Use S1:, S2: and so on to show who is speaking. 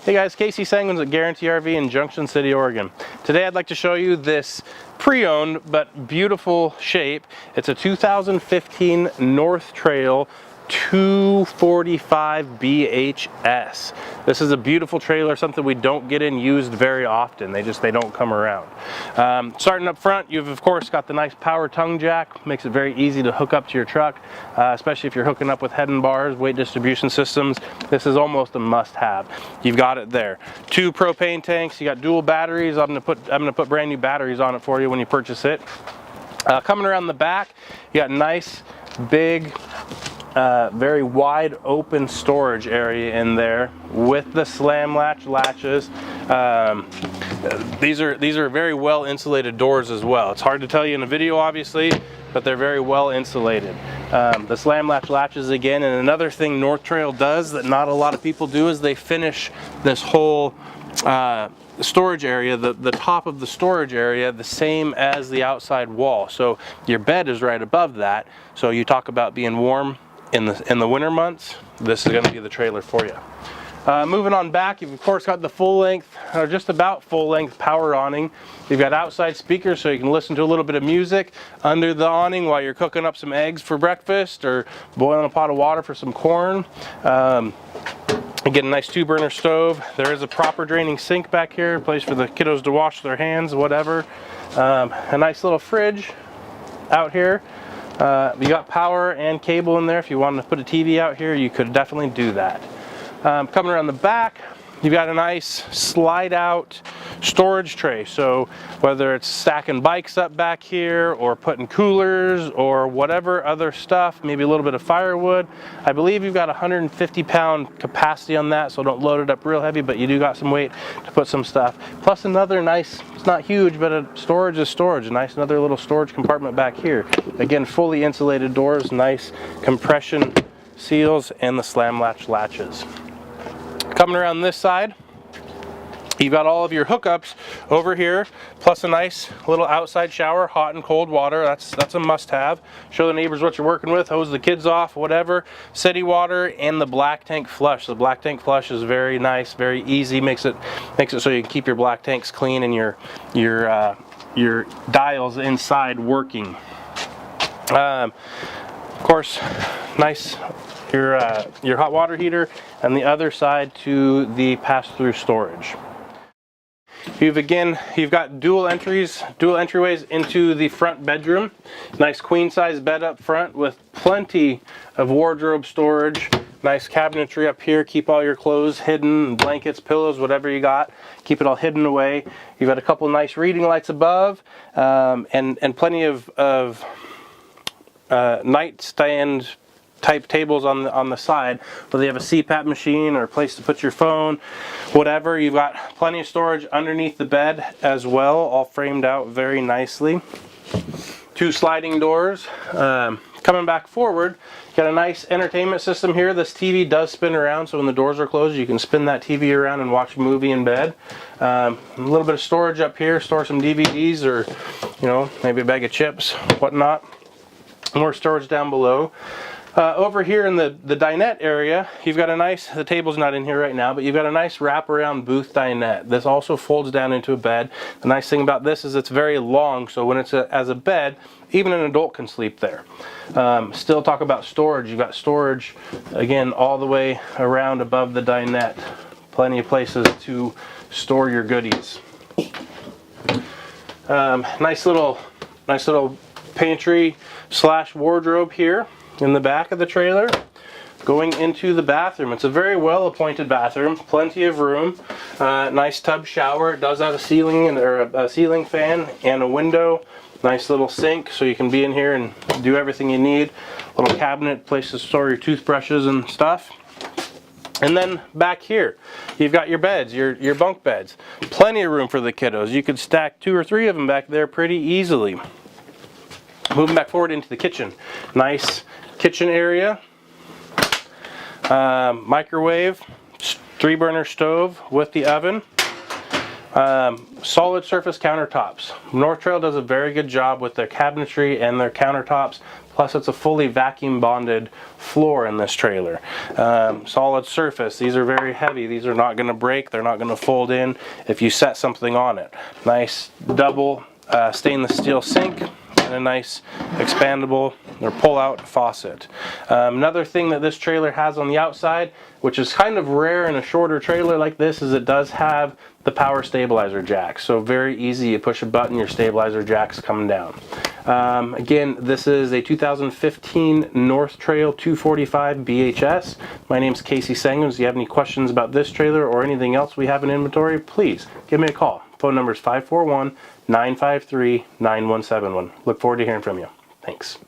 S1: Hey guys, Casey.Sanguins at Guaranty RV in Junction City, Oregon. Today I'd like to show you this pre-owned but beautiful shape. It's a 2015 North Trail 245 BHS. This is a beautiful trailer, something we don't get in used very often. They don't come around. Starting up front, you've of course got the nice power tongue jack. Makes it very easy to hook up to your truck, especially if you're hooking up with head and bars, weight distribution systems. This is almost a must-have. You've got it there. 2 propane tanks. You got dual batteries. I'm gonna put brand new batteries on it for you when you purchase it. Coming around the back, you got nice, big, very wide open storage area in there with the slam latches. These are very well insulated doors as well. It's hard to tell you in a video obviously, but they're very well insulated. The slam latches again, and another thing North Trail does that not a lot of people do is they finish this whole storage area, the top of the storage area, the same as the outside wall. So your bed is right above that. So you talk about being warm in the winter months, this is going to be the trailer for you. Moving on back, you've of course got the full length, or just about full length power awning. You've got outside speakers so you can listen to a little bit of music under the awning while you're cooking up some eggs for breakfast or boiling a pot of water for some corn. You get a nice 2-burner stove. There is a proper draining sink back here, a place for the kiddos to wash their hands, whatever. A nice little fridge out here. You got power and cable in there. If you wanted to put a TV out here, you could definitely do that. Coming around the back, you've got a nice slide out storage tray. So whether it's stacking bikes up back here or putting coolers or whatever other stuff, maybe a little bit of firewood. I believe you've got 150-pound capacity on that, so don't load it up real heavy, but you do got some weight to put some stuff. Plus another nice, it's not huge, but storage is storage. A nice another little storage compartment back here. Again, fully insulated doors, nice compression seals, and the slam latches. Coming around this side, you've got all of your hookups over here, plus a nice little outside shower, hot and cold water. That's a must-have. Show the neighbors what you're working with, hose the kids off, whatever. City water and the black tank flush. The black tank flush is very nice, very easy. Makes it so you can keep your black tanks clean and your dials inside working. Of course, nice. Your hot water heater, and the other side to the pass-through storage. You've got dual entryways into the front bedroom. Nice queen-size bed up front with plenty of wardrobe storage. Nice cabinetry up here. Keep all your clothes hidden, blankets, pillows, whatever you got. Keep it all hidden away. You've got a couple nice reading lights above, and plenty of nightstand type tables on the side, whether you have a CPAP machine or a place to put your phone, whatever. You've got plenty of storage underneath the bed as well, all framed out very nicely. 2 sliding doors. Coming back forward, got a nice entertainment system here. This TV does spin around, so when the doors are closed, you can spin that TV around and watch a movie in bed. A little bit of storage up here, store some DVDs or, maybe a bag of chips, whatnot. More storage down below. Over here in the dinette area, you've got a nice, the table's not in here right now, but you've got a nice wraparound booth dinette. This also folds down into a bed. The nice thing about this is it's very long, so when it's as a bed, even an adult can sleep there. Still talk about storage. You've got storage, again, all the way around above the dinette. Plenty of places to store your goodies. Nice little pantry / wardrobe here in the back of the trailer. Going into the bathroom, it's a very well appointed bathroom, plenty of room, nice tub shower. It does have a ceiling fan and a window. Nice little sink so you can be in here and do everything you need. Little cabinet, place to store your toothbrushes and stuff. And then back here, you've got your beds, your bunk beds. Plenty of room for the kiddos. You could stack 2 or 3 of them back there pretty easily. Moving back forward into the kitchen. Nice kitchen area. Microwave, 3-burner stove with the oven. Solid surface countertops. North Trail does a very good job with their cabinetry and their countertops. Plus it's a fully vacuum bonded floor in this trailer. Solid surface. These are very heavy. These are not going to break. They're not going to fold in if you set something on it. Nice double stainless steel sink and a nice expandable or pull out faucet. Another thing that this trailer has on the outside, which is kind of rare in a shorter trailer like this, is it does have the power stabilizer jack. So very easy, you push a button, your stabilizer jack's coming down. Again, this is a 2015 North Trail 245 BHS. My name's Casey.Sanguins. If you have any questions about this trailer or anything else we have in inventory, please give me a call. Phone number is 541-953-9171. Look forward to hearing from you. Thanks.